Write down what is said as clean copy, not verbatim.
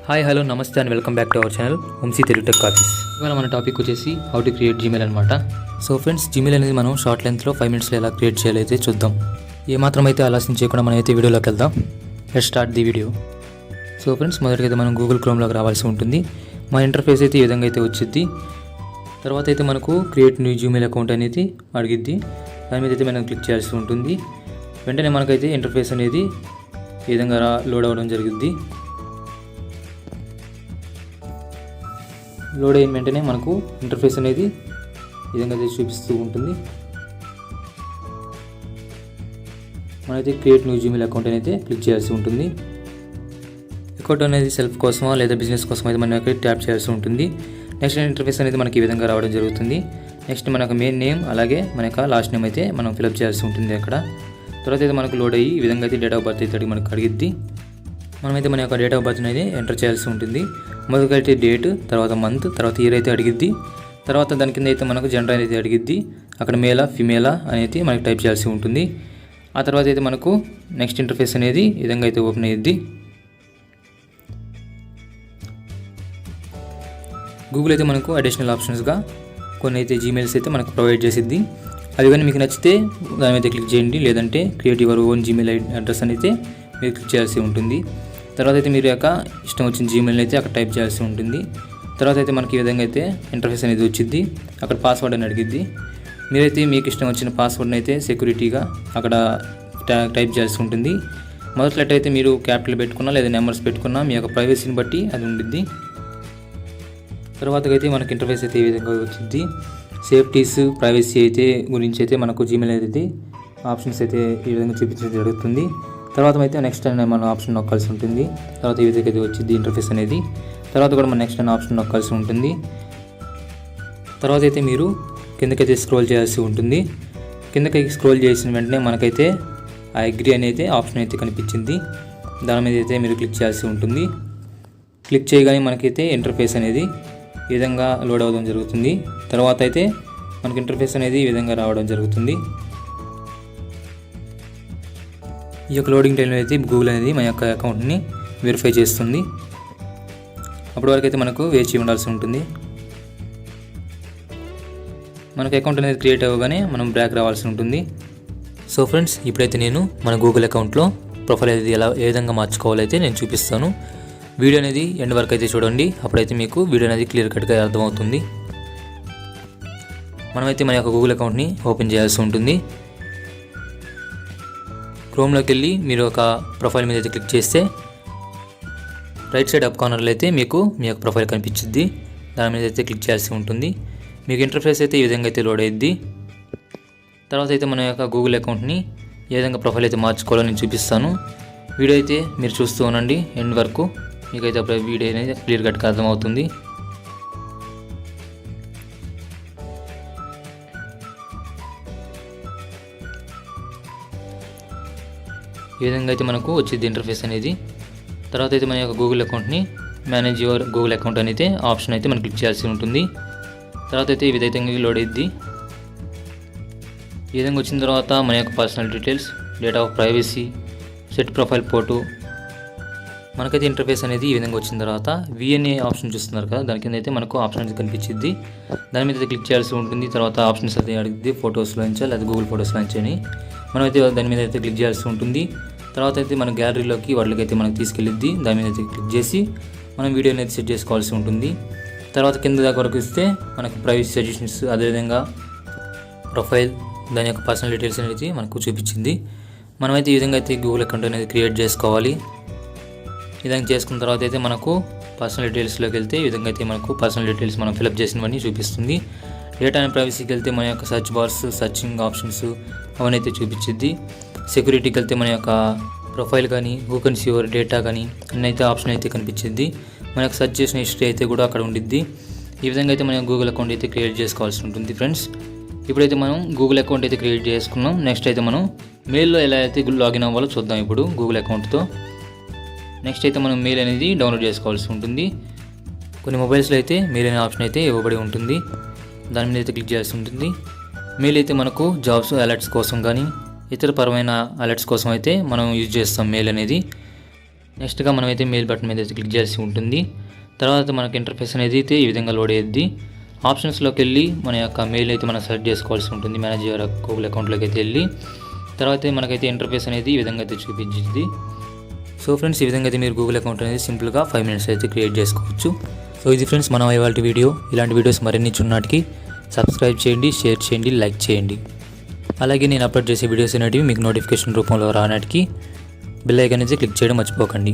Hi hello నమస్తే and welcome back to our channel Vamshi Telugu tech office. ఇవాళ మన topic వచ్చేసి హౌ టు క్రియేట్ జీమెయిల్ అనమాట. సో ఫ్రెండ్స్, జీమెయిల్ అనేది మనం షార్ట్ లెంత్లో 5 minutesలో ఎలా క్రియేట్ చేయాలో అయితే చూద్దాం. ఏమాత్రం అయితే ఆలస్యం చేయకుండా మనం అయితే వీడియోలోకి వెళ్దాం. Let's start the video. So friends, మొదటిగా మనం గూగుల్ క్రోమ్లోకి రావాల్సి ఉంటుంది. మన ఇంటర్ఫేస్ అయితే ఈ విధంగా అయితే వచ్చింది. తర్వాత అయితే మనకు క్రియేట్ న్యూ జీమెయిల్ అకౌంట్ అనేది అడిగిద్ది. దాని మీద అయితే మనం క్లిక్ చేయాల్సి ఉంటుంది. వెంటనే మనకైతే ఇంటర్ఫేస్ అనేది ఈ విధంగా లోడ్ అవ్వడం జరుగుద్ది. లోడ్ అయిన వెంటనే మనకు ఇంటర్ఫేస్ అనేది ఈ విధంగా చూపిస్తూ ఉంటుంది. మనైతే క్రియేట్ న్యూ జీమెయిల్ అకౌంట్ అయితే క్లిక్ చేయాల్సి ఉంటుంది. అకౌంట్ అనేది సెల్ఫ్ కోసమా లేదా బిజినెస్ కోసం అయితే మనకి ట్యాప్ చేయాల్సి ఉంటుంది. నెక్స్ట్ ఇంటర్ఫేస్ అనేది మనకి ఈ విధంగా రావడం జరుగుతుంది. నెక్స్ట్ మనకు మెయిన్ నేమ్ అలాగే మన యొక్క లాస్ట్ నేమ్ అయితే మనం ఫిలప్ చేయాల్సి ఉంటుంది అక్కడ. తర్వాత అయితే మనకు లోడ్ అయ్యి ఈ విధంగా అయితే డేట్ ఆఫ్ బర్త్ అయితే మనకు అడిగిద్ది. మనమైతే మన యొక్క డేట్ ఆఫ్ బర్త్ అనేది ఎంటర్ చేయాల్సి ఉంటుంది. మొదటిగా అయితే డేట్, తర్వాత మంత్, తర్వాత ఇయర్ అయితే అడిగిద్ది. తర్వాత దాని కింద అయితే మనకు జెండర్ అనేది అడిగిద్ది. అక్కడ మేలా ఫిమేలా అనేది మనకి టైప్ చేయాల్సి ఉంటుంది. ఆ తర్వాత అయితే మనకు నెక్స్ట్ ఇంటర్ఫేస్ అనేది ఈ విధంగా అయితే ఓపెన్ అయ్యిద్ది. గూగుల్ అయితే మనకు అడిషనల్ ఆప్షన్స్గా కొన్ని అయితే జీమెయిల్స్ అయితే మనకు ప్రొవైడ్ చేసిద్ది. అవి కానీ మీకు నచ్చితే దాని మీద క్లిక్ చేయండి, లేదంటే create your own Gmail address అయితే మీరు క్లిక్ చేయాల్సి ఉంటుంది. తర్వాత అయితే మీరు యొక్క ఇష్టం వచ్చిన జీమెయిల్ అయితే అక్కడ టైప్ చేయాల్సి ఉంటుంది. తర్వాత అయితే మనకి ఈ విధంగా అయితే ఇంటర్ఫేస్ అనేది వచ్చింది. అక్కడ పాస్వర్డ్ అని అడిగిద్ది. మీరైతే మీకు ఇష్టం వచ్చిన పాస్వర్డ్ని అయితే సెక్యూరిటీగా అక్కడ టైప్ చేయాల్సి ఉంటుంది. మొదటి లెటర్ అయితే మీరు క్యాపిటల్ పెట్టుకున్నా లేదా నెంబర్స్ పెట్టుకున్నా మీ యొక్క ప్రైవసీని బట్టి అది ఉండిద్ది. తర్వాత అయితే మనకి ఇంటర్ఫేస్ అయితే ఈ విధంగా వచ్చింది. సేఫ్టీస్ ప్రైవసీ అయితే గురించి అయితే మనకు జీమెయిల్ అయితే ఆప్షన్స్ అయితే ఈ విధంగా చూపించడం జరుగుతుంది. తర్వాత అయితే నెక్స్ట్ అనే మన ఆప్షన్ నొక్కాల్సి ఉంటుంది. తర్వాత ఈ విధంగా అయితే వచ్చింది ఇంటర్ఫేస్ అనేది. తర్వాత కూడా మన నెక్స్ట్ అనే ఆప్షన్ నొక్కాల్సి ఉంటుంది. తర్వాత అయితే మీరు కిందకైతే స్క్రోల్ చేయాల్సి ఉంటుంది. కిందకి స్క్రోల్ చేసిన వెంటనే మనకైతే ఆ అగ్రీ అనేది ఆప్షన్ అయితే కనిపించింది. దాని మీద అయితే మీరు క్లిక్ చేయాల్సి ఉంటుంది. క్లిక్ చేయగానే మనకైతే ఇంటర్ఫేస్ అనేది ఈ విధంగా లోడ్ అవ్వడం జరుగుతుంది. తర్వాత అయితే మనకి ఇంటర్ఫేస్ అనేది ఈ విధంగా రావడం జరుగుతుంది. ఈ యొక్క లోడింగ్ టైంలో అయితే గూగుల్ అనేది మన యొక్క అకౌంట్ని వెరిఫై చేస్తుంది. అప్పటి వరకు అయితే మనకు వేచి ఉండాల్సి ఉంటుంది. మనకు అకౌంట్ అనేది క్రియేట్ అవ్వగానే మనం బ్యాక్ రావాల్సి ఉంటుంది. సో ఫ్రెండ్స్, ఇప్పుడైతే నేను మన గూగుల్ అకౌంట్లో ప్రొఫైల్ అనేది ఏ విధంగా మార్చుకోవాలైతే నేను చూపిస్తాను. వీడియో అనేది ఎండ్ వరకు అయితే చూడండి. అప్పుడైతే మీకు వీడియో అనేది క్లియర్ కట్గా అర్థమవుతుంది. మనమైతే మన యొక్క గూగుల్ అకౌంట్ని ఓపెన్ చేయాల్సి ఉంటుంది. క్రోమ్లోకి వెళ్ళి మీరు ఒక ప్రొఫైల్ మీద అయితే క్లిక్ చేస్తే రైట్ సైడ్ అప్ కార్నర్లో అయితే మీకు మీ యొక్క ప్రొఫైల్ కనిపించింది. దాని మీద అయితే క్లిక్ చేయాల్సి ఉంటుంది. మీకు ఇంటర్ఫేస్ అయితే ఈ విధంగా అయితే లోడ్ అయ్యిద్ది. తర్వాత అయితే మన యొక్క గూగుల్ అకౌంట్ని ఏ విధంగా ప్రొఫైల్ అయితే మార్చుకోవాలో నేను చూపిస్తాను. వీడియో అయితే మీరు చూస్తూ ఉండండి ఎండ్ వరకు. మీకైతే అప్పుడు వీడియో అనేది క్లియర్ కట్గా అర్థమవుతుంది. ఈ విధంగా అయితే మనకు వచ్చింది ఇంటర్ఫేస్ అనేది. తర్వాత అయితే మన యొక్క గూగుల్ అకౌంట్ని మేనేజ్ యువర్ గూగుల్ అకౌంట్ అనేది ఆప్షన్ అయితే మనం క్లిక్ చేయాల్సి ఉంటుంది. తర్వాత అయితే ఈ విధంగా లోడ్ అయ్యిద్ది. ఈ విధంగా వచ్చిన తర్వాత మన యొక్క personal details, data of privacy, set profile photo, మనకైతే ఇంటర్ఫేస్ అనేది ఈ విధంగా వచ్చిన తర్వాత విఎన్ఏ ఆప్షన్ చూస్తున్నారు కదా, దాని కింద అయితే మనకు ఆప్షన్ అయితే కనిపించింది. దాని మీద అయితే క్లిక్ చేయాల్సి ఉంటుంది. తర్వాత ఆప్షన్స్ అయితే అడిగింది, ఫొటోస్లోంచి లేదా గూగుల్ ఫొటోస్లోంచి అని. మనమైతే దాని మీద అయితే క్లిక్ చేయాల్సి ఉంటుంది. తర్వాత అయితే మన గ్యాలరీలోకి వాటికైతే మనకు తీసుకెళ్ళిద్ది. దాని మీద అయితే క్లిక్ చేసి మనం వీడియో అనేది సెట్ చేసుకోవాల్సి ఉంటుంది. తర్వాత కింద దాకా వరకు ఇస్తే మనకి ప్రైవసీ సజెషన్స్, అదేవిధంగా ప్రొఫైల్, దాని యొక్క పర్సనల్ డీటెయిల్స్ అనేది మనకు చూపించింది. మనమైతే ఈ విధంగా అయితే గూగుల్ అకౌంట్ అనేది క్రియేట్ చేసుకోవాలి. ఈ విధంగా చేసుకున్న తర్వాత అయితే మనకు పర్సనల్ డీటెయిల్స్లోకి వెళ్తే ఈ విధంగా అయితే మనకు పర్సనల్ డీటెయిల్స్ మనం ఫిలప్ చేసినవన్నీ చూపిస్తుంది. డేటా అండ్ ప్రైవసీకి వెళ్తే మన యొక్క సర్చ్ బార్స్, సర్చింగ్ ఆప్షన్స్ అవన్నీ అయితే చూపించింది. సెక్యూరిటీకి వెళ్తే మన యొక్క ప్రొఫైల్ కానీ, who can see your data కానీ అన్నీ అయితే ఆప్షన్ అయితే కనిపించింది. మన యొక్క సర్చ్ చేసిన హిస్టరీ అయితే కూడా అక్కడ ఉండిద్ది. ఈ విధంగా అయితే మన గూగుల్ అకౌంట్ అయితే క్రియేట్ చేసుకోవాల్సి ఉంటుంది ఫ్రెండ్స్. ఇప్పుడైతే మనం గూగుల్ అకౌంట్ అయితే క్రియేట్ చేసుకున్నాం. నెక్స్ట్ అయితే మనం మెయిల్లో ఎలా అయితే లాగిన్ అవ్వాలో చూద్దాం ఇప్పుడు గూగుల్ అకౌంట్తో. నెక్స్ట్ అయితే మనం మెయిల్ అనేది డౌన్లోడ్ చేసుకోవాల్సి ఉంటుంది. కొన్ని మొబైల్స్లో అయితే మెయిల్ అనే ఆప్షన్ అయితే ఇవ్వబడి ఉంటుంది. దాని మీద అయితే క్లిక్ చేయాల్సి ఉంటుంది. మెయిల్ అయితే మనకు జాబ్స్, అలర్ట్స్ కోసం కానీ ఇతర పరమైన అలర్ట్స్ కోసం అయితే మనం యూజ్ చేస్తాం మెయిల్ అనేది. నెక్స్ట్గా మనమైతే మెయిల్ బటన్ మీద అయితే క్లిక్ చేయాల్సి ఉంటుంది. తర్వాత మనకి ఇంటర్ఫేస్ అనేది అయితే ఈ విధంగా లోడ్ అయ్యిద్ది. ఆప్షన్స్లోకి వెళ్ళి మన యొక్క మెయిల్ అయితే మనం సెలెక్ట్ చేసుకోవాల్సి ఉంటుంది. మేనేజ్ యువర్ గూగుల్ అకౌంట్లోకి అయితే వెళ్ళి తర్వాత మనకైతే ఇంటర్ఫేస్ అనేది ఈ విధంగా అయితే చూపించింది. సో ఫ్రెండ్స్, ఈ విధంగా అయితే మీరు గూగుల్ అకౌంట్ అనేది సింపుల్గా 5 minutes అయితే క్రియేట్ చేసుకోవచ్చు. సో ఇది ఫ్రెండ్స్ మన ఇవాళ వీడియో. ఇలాంటి వీడియోస్ మరిన్ని చూడడానికి సబ్స్క్రైబ్ చేయండి, షేర్ చేయండి, లైక్ చేయండి. అలాగే నేను అప్లోడ్ చేసే వీడియోస్ అనేటివి మీకు నోటిఫికేషన్ రూపంలో రావడానికి బెల్ ఐకాన్ అయితే క్లిక్ చేయడం మర్చిపోకండి.